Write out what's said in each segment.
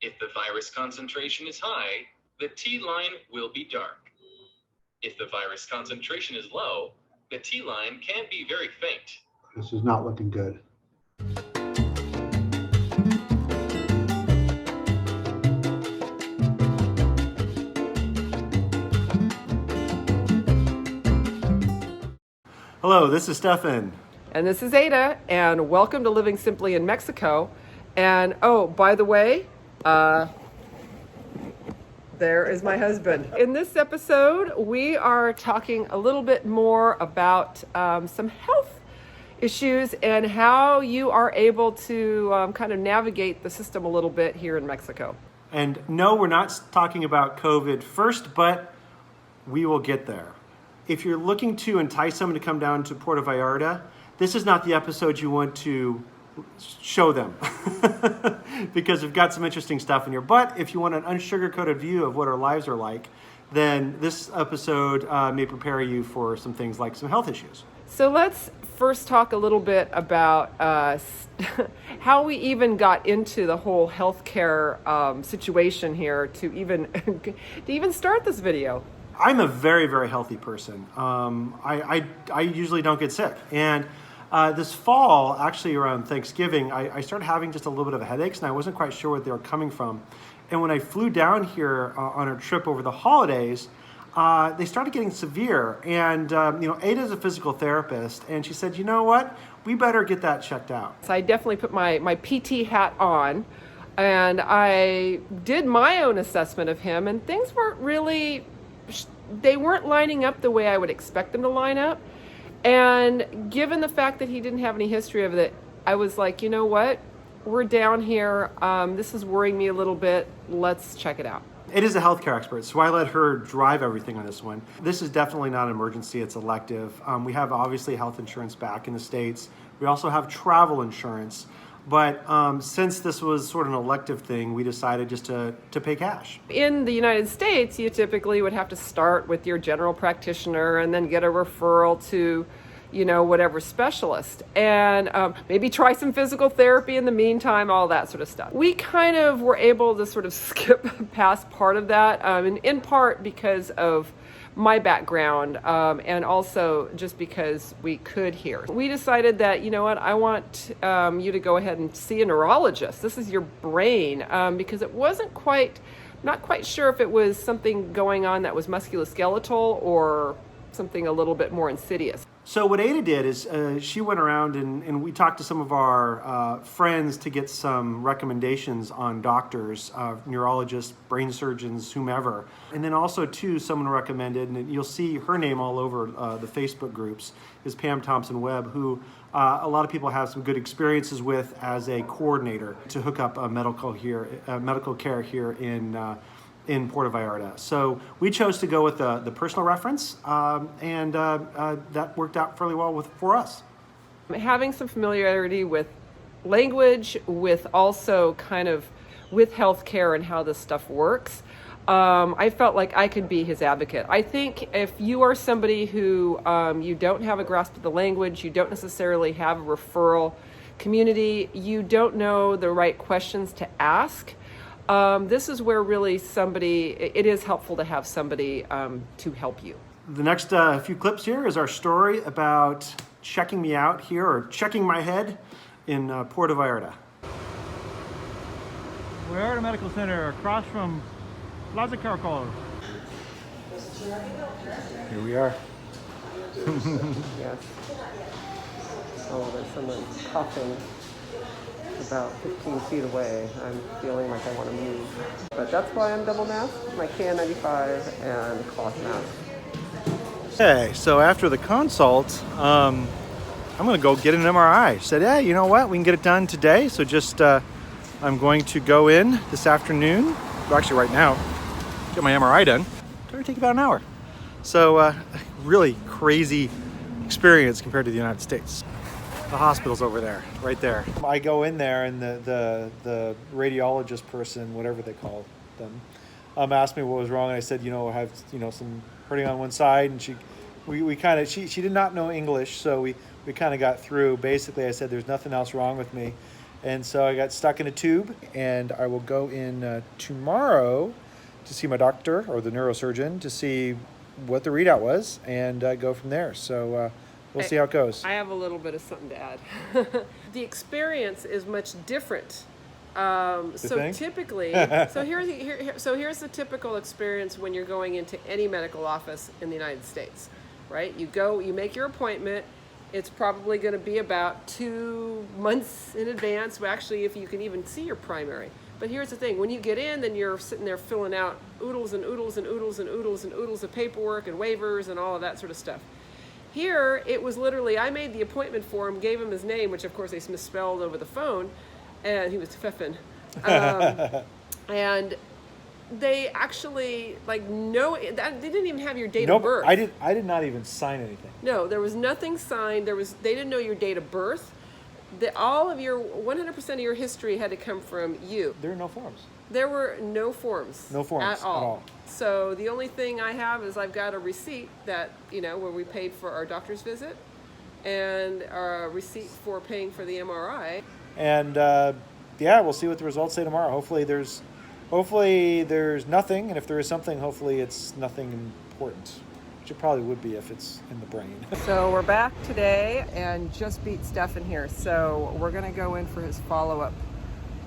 If the virus concentration is high, the T line will be dark. If the virus concentration is low, the T line can be very faint. This is not looking good. Hello, this is Stefan. And this is Ada, and welcome to Living Simply in Mexico. And oh, by the way, there is my husband. In this episode, we are talking a little bit more about some health issues and how you are able to kind of navigate the system a little bit here in Mexico. And no, we're not talking about COVID first, but we will get there. If you're looking to entice someone to come down to Puerto Vallarta, this is not the episode you want to show them because we've got some interesting stuff in here. But if you want an unsugar-coated view of what our lives are like, then this episode may prepare you for some things like some health issues. So let's first talk a little bit about how we even got into the whole healthcare situation here to even start this video. I'm a very, very healthy person. I usually don't get sick. And this fall, actually around Thanksgiving, I started having just a little bit of headaches, and I wasn't quite sure what they were coming from. And when I flew down here on a trip over the holidays, they started getting severe. And, Ada's a physical therapist, and she said, you know what? We better get that checked out. So I definitely put my PT hat on, and I did my own assessment of him, and things weren't really... they weren't lining up the way I would expect them to line up. And given the fact that he didn't have any history of it, I was like, you know what? We're down here. This is worrying me a little bit. Let's check it out. It is a healthcare expert, so I let her drive everything on this one. This is definitely not an emergency. It's elective. We have obviously health insurance back in the States. We also have travel insurance. But since this was sort of an elective thing, we decided just to pay cash. In the United States, you typically would have to start with your general practitioner and then get a referral to, whatever specialist. And maybe try some physical therapy in the meantime, all that sort of stuff. We kind of were able to sort of skip past part of that, and in part because of my background, and also just because we could here. We decided that, I want you to go ahead and see a neurologist. This is your brain, because it wasn't not quite sure if it was something going on that was musculoskeletal or something a little bit more insidious. So what Ada did is she went around and we talked to some of our friends to get some recommendations on doctors, neurologists, brain surgeons, whomever. And then also, too, someone recommended, and you'll see her name all over the Facebook groups, is Pam Thompson-Webb, who a lot of people have some good experiences with as a coordinator to hook up medical care here in Puerto Vallarta. So we chose to go with the personal reference, and that worked out fairly well for us. Having some familiarity with language, with also kind of with healthcare and how this stuff works, I felt like I could be his advocate. I think if you are somebody who you don't have a grasp of the language, you don't necessarily have a referral community, you don't know the right questions to ask, this is where really it is helpful to have somebody to help you. The next few clips here is our story about checking me out here, or checking my head in Puerto Vallarta. We're at a medical center across from Plaza Caracol. Here we are. Yes. Oh, there's someone coughing about 15 feet away. I'm feeling like I want to move. But that's why I'm double masked, my KN95 and cloth mask. Okay, so after the consult, I'm going to go get an MRI. Said, yeah, you know what? We can get it done today. So just, I'm going to go in this afternoon, well, actually right now, get my MRI done. It's going to take about an hour. So really crazy experience compared to the United States. The hospital's over there, right there. I go in there, and the radiologist person, whatever they call them, asked me what was wrong, and I said, I have some hurting on one side, and she did not know English, so we kind of got through. Basically, I said there's nothing else wrong with me, And so I got stuck in a tube, and I will go in tomorrow to see my doctor or the neurosurgeon to see what the readout was and go from there. So we'll see how it goes. I have a little bit of something to add. The experience is much different. So typically, here's the typical experience when you're going into any medical office in the United States, right? You go, you make your appointment. It's probably going to be about 2 months in advance. Well, actually, if you can even see your primary. But here's the thing: when you get in, then you're sitting there filling out oodles and oodles and oodles and oodles and oodles of paperwork and waivers and all of that sort of stuff. Here, it was literally, I made the appointment for him, gave him his name, which of course they misspelled over the phone, and he was Pfeffin. And they actually, they didn't even have your date of birth. I did not even sign anything. No, there was nothing signed. They didn't know your date of birth. All of your 100% of your history had to come from you. There are no forms. There were no forms. No forms at all. So the only thing I have is I've got a receipt that, where we paid for our doctor's visit, and a receipt for paying for the MRI. And we'll see what the results say tomorrow. Hopefully there's nothing, and if there is something, hopefully it's nothing important. Which it probably would be if it's in the brain. So we're back today and just beat Stefan here. So we're going to go in for his follow-up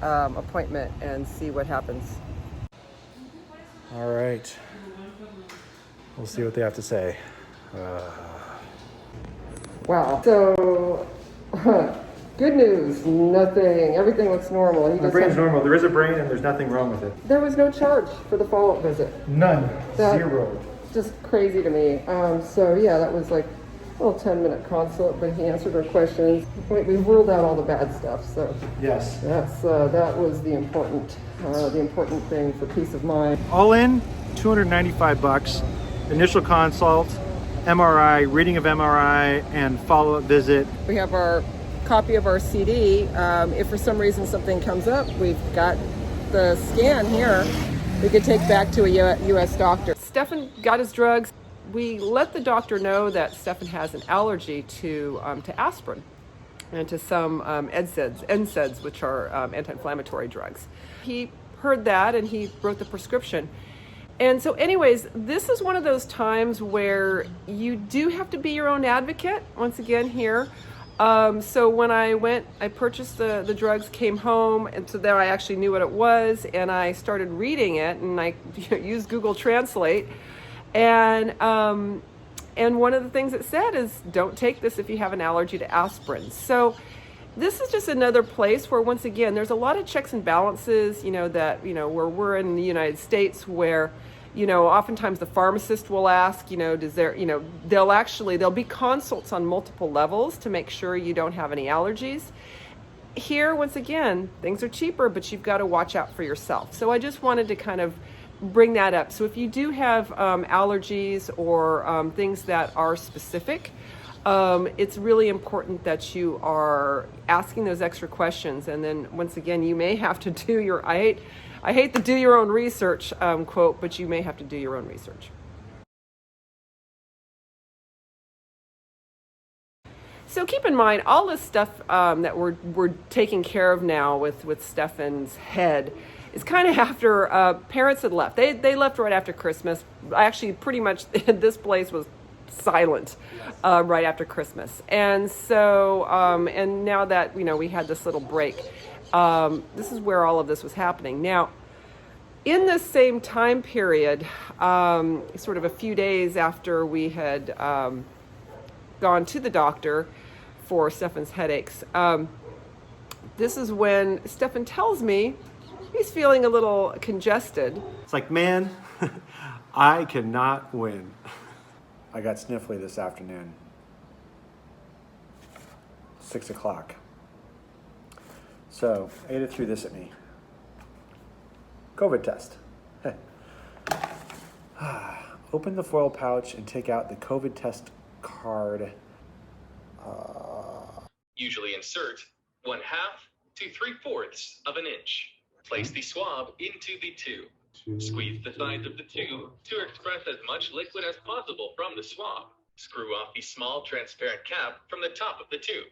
appointment and see what happens. All right. We'll see what they have to say. Wow. So, good news. Nothing. Everything looks normal. The brain's normal. There is a brain and there's nothing wrong with it. There was no charge for the follow-up visit. None. Zero. Just crazy to me. That was like a little 10-minute consult, but he answered our questions. We ruled out all the bad stuff. So yes, that was the important thing for peace of mind. All in, $295. Initial consult, MRI, reading of MRI, and follow-up visit. We have our copy of our CD. If for some reason something comes up, we've got the scan here. We could take back to a U.S. doctor. Stefan got his drugs. We let the doctor know that Stefan has an allergy to aspirin and to some NSAIDs, which are anti-inflammatory drugs. He heard that and he wrote the prescription. And so anyways, this is one of those times where you do have to be your own advocate, once again here. So when I purchased the drugs, came home, and so there I actually knew what it was, and I started reading it, and I used Google Translate, and one of the things it said is, don't take this if you have an allergy to aspirin. So this is just another place where, once again, there's a lot of checks and balances, where we're in the United States where, oftentimes the pharmacist will ask, there'll be consults on multiple levels to make sure you don't have any allergies. Here, once again, things are cheaper, but you've got to watch out for yourself. So I just wanted to kind of bring that up. So if you do have allergies or things that are specific, it's really important that you are asking those extra questions. And then once again, you may have to do I hate the do your own research quote, but you may have to do your own research. So keep in mind, all this stuff that we're taking care of now with Stefan's head is kind of after parents had left. They left right after Christmas. Actually, pretty much this place was silent right after Christmas. And so, and now that, we had this little break, this is where all of this was happening. Now, in this same time period, sort of a few days after we had gone to the doctor for Stefan's headaches, this is when Stefan tells me he's feeling a little congested. It's like, man, I cannot win. I got sniffly this afternoon. 6 o'clock. So, Ada threw this at me. COVID test. Open the foil pouch and take out the COVID test card. Usually insert 1/2 to 3/4 of an inch. Place the swab into the tube. Squeeze the sides of the tube to express as much liquid as possible from the swab. Screw off the small transparent cap from the top of the tube.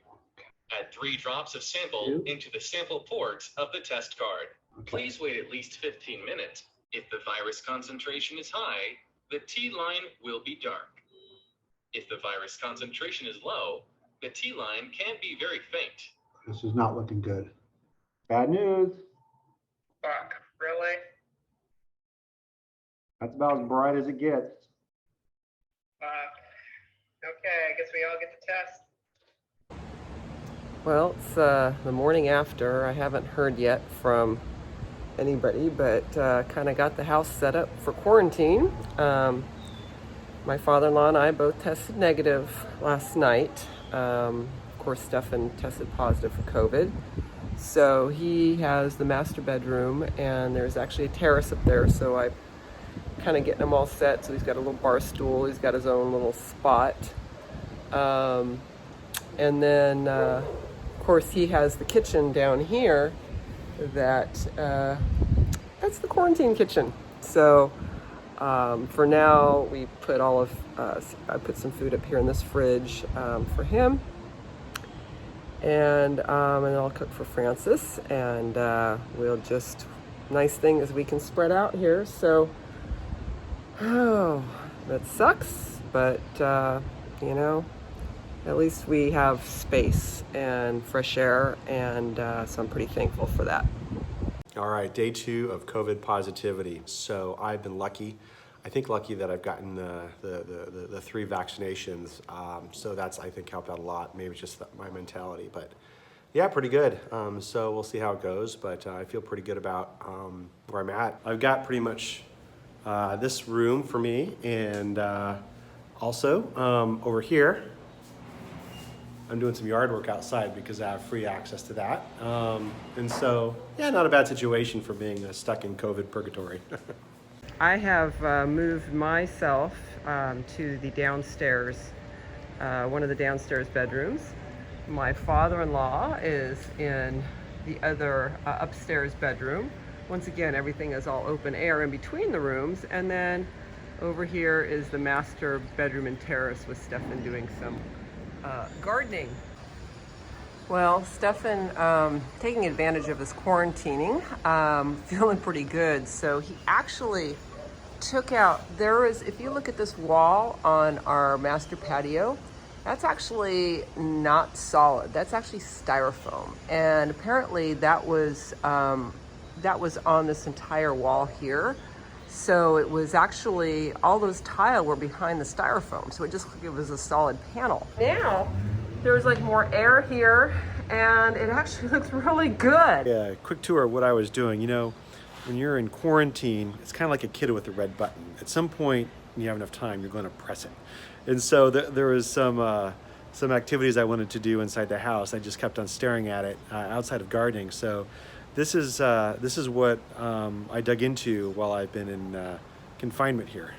Add 3 drops of sample into the sample port of the test card. Okay. Please wait at least 15 minutes. If the virus concentration is high, the T line will be dark. If the virus concentration is low, the T line can be very faint. This is not looking good. Bad news. Fuck, really? That's about as bright as it gets. Okay, I guess we all get the test. Well, it's the morning after. I haven't heard yet from anybody, but kind of got the house set up for quarantine. My father-in-law and I both tested negative last night. Of course, Stefan tested positive for COVID. So he has the master bedroom, and there's actually a terrace up there, so I kind of getting him all set. So he's got a little bar stool, he's got his own little spot. And then, of course, he has the kitchen down here that's the quarantine kitchen. So for now, we put I put some food up here in this fridge for him. And then I'll cook for Francis, and we'll just, nice thing is we can spread out here. So, oh, that sucks, but you know, at least we have space and fresh air, and so I'm pretty thankful for that. All right, day 2 of COVID positivity. So I've been lucky. I think lucky that I've gotten the 3 vaccinations. So that's, I think, helped out a lot. Maybe it's just my mentality, but yeah, pretty good. So we'll see how it goes, but I feel pretty good about where I'm at. I've got pretty much this room for me, and also over here, I'm doing some yard work outside because I have free access to that. And so, yeah, not a bad situation for being stuck in COVID purgatory. I have moved myself to the downstairs, one of the downstairs bedrooms. My father-in-law is in the other upstairs bedroom. Once again, everything is all open air in between the rooms. And then over here is the master bedroom and terrace with Stefan doing some gardening. Well, Stefan, taking advantage of his quarantining, feeling pretty good. So he actually took out, if you look at this wall on our master patio, that's actually not solid. That's actually styrofoam. And apparently that was on this entire wall here. So it was actually, all those tile were behind the styrofoam. So it was a solid panel. Now, there's like more air here, and it actually looks really good. Yeah, quick tour of what I was doing. You know, when you're in quarantine, it's kind of like a kid with a red button. At some point, when you have enough time, you're going to press it. And so there was some activities I wanted to do inside the house. I just kept on staring at it outside of gardening. So this is what I dug into while I've been in confinement here.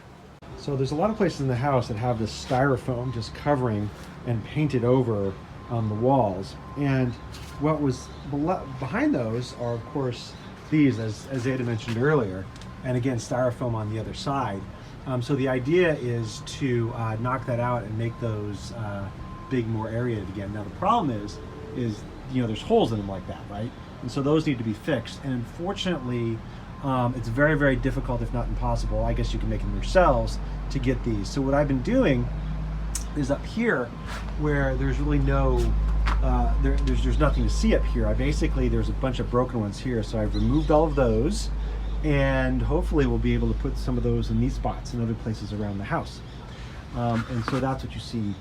So there's a lot of places in the house that have this styrofoam just covering and painted over the walls. And what was behind those are, of course, these, as Ada mentioned earlier, and again, styrofoam on the other side. So the idea is to knock that out and make those big, more aerated again. Now the problem is you know, there's holes in them like that, right? And so those need to be fixed. And unfortunately, it's very, very difficult, if not impossible, I guess you can make them yourselves, to get these. So what I've been doing is up here, where there's really no, there's nothing to see up here. There's a bunch of broken ones here, so I've removed all of those, and hopefully we'll be able to put some of those in these spots and other places around the house. And so that's what you see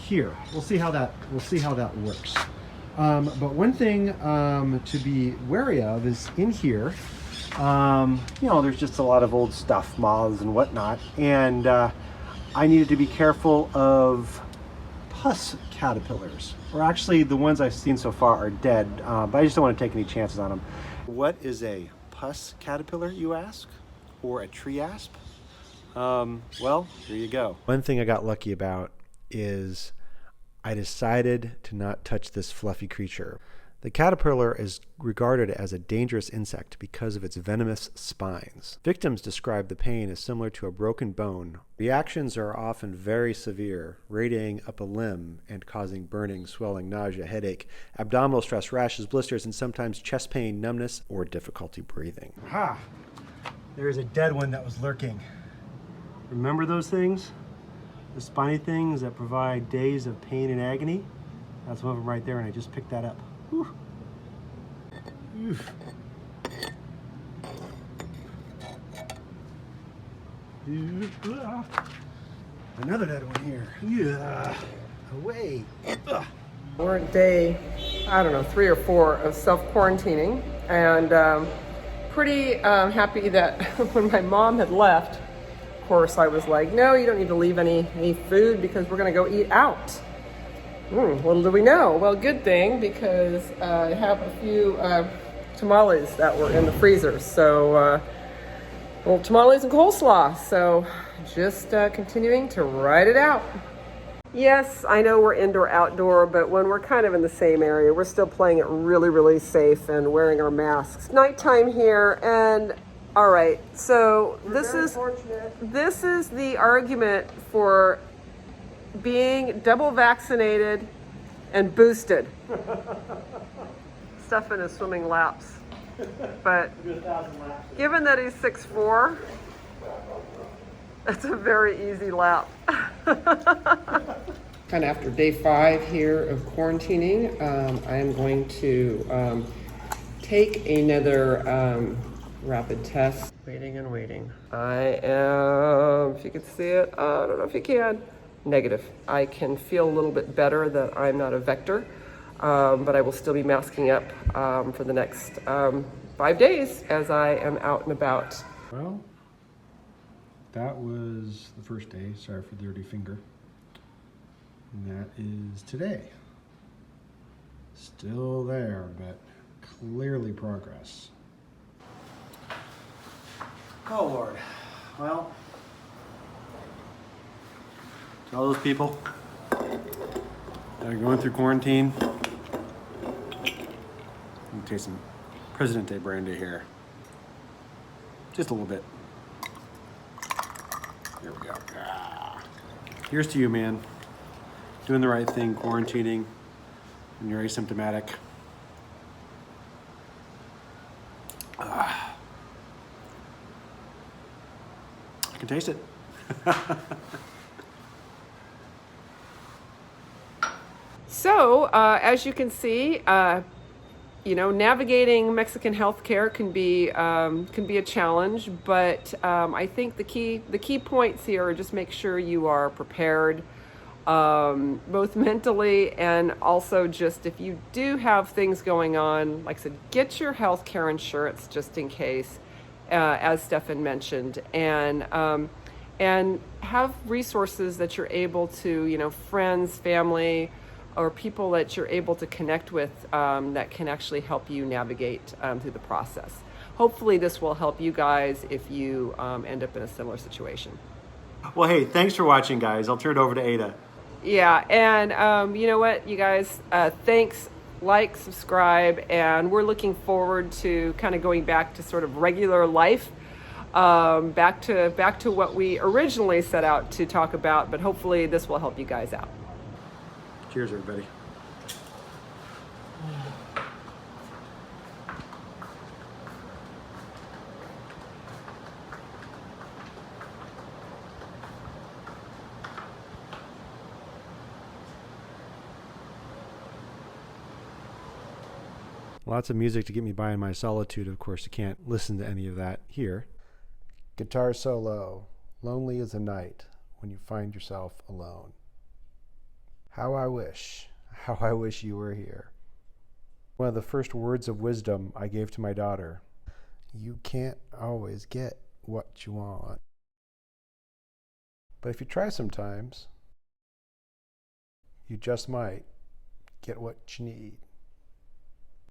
here. We'll see how that works. But one thing to be wary of is in here, you know, there's just a lot of old stuff, moths and whatnot, and I needed to be careful of puss caterpillars, or actually the ones I've seen so far are dead, but I just don't want to take any chances on them. What is a puss caterpillar, you ask? Or a tree asp? Well, here you go. One thing I got lucky about is I decided to not touch this fluffy creature. The caterpillar is regarded as a dangerous insect because of its venomous spines. Victims describe the pain as similar to a broken bone. Reactions are often very severe, radiating up a limb and causing burning, swelling, nausea, headache, abdominal stress, rashes, blisters, and sometimes chest pain, numbness, or difficulty breathing. Ha! There's a dead one that was lurking. Remember those things? The spiny things that provide days of pain and agony? That's one of them right there, and I just picked that up. Whew. Oof. Another dead one here. Yeah. Away. Ugh. We're at day, I don't know, 3 or 4 of self-quarantining, and pretty happy that when my mom had left, of course, I was like, no, you don't need to leave any food because we're going to go eat out. Little do we know. Well, good thing, because I have a few tamales that were in the freezer. So, little tamales and coleslaw. So, just continuing to ride it out. Yes, I know we're indoor-outdoor, but when we're kind of in the same area, we're still playing it really, really safe and wearing our masks. Nighttime here, and all right, so this is the argument for being double vaccinated and boosted. Stefan is swimming laps, but given that he's 6'4", that's a very easy lap. Kind of after day 5 here of quarantining, I am going to take another rapid test. Waiting and waiting. I am, if you can see it, I don't know if you can, negative. I can feel a little bit better that I'm not a vector, but I will still be masking up for the next 5 days as I am out and about. Well, that was the first day. Sorry for the dirty finger. And that is today. Still there, but clearly progress. Oh, Lord. Well, to all those people that are going through quarantine, I'm gonna taste some Presidente brandy here. Just a little bit. Here we go. Here's to you, man. Doing the right thing, quarantining, when you're asymptomatic. I can taste it. So, as you can see, navigating Mexican healthcare can be a challenge, but I think the key points here are just make sure you are prepared, both mentally and also just if you do have things going on, like I said, get your healthcare insurance just in case, as Stefan mentioned, and have resources that you're able to, friends, family, or people that you're able to connect with that can actually help you navigate through the process. Hopefully this will help you guys if you end up in a similar situation. Well, hey, thanks for watching, guys. I'll turn it over to Ada. Yeah, and you know what, you guys, thanks, like, subscribe, and we're looking forward to kind of going back to sort of regular life, back to what we originally set out to talk about, but hopefully this will help you guys out. Cheers, everybody. Lots of music to get me by in my solitude. Of course, you can't listen to any of that here. Guitar solo. Lonely as a night when you find yourself alone. How I wish you were here. One of the first words of wisdom I gave to my daughter. You can't always get what you want. But if you try sometimes, you just might get what you need.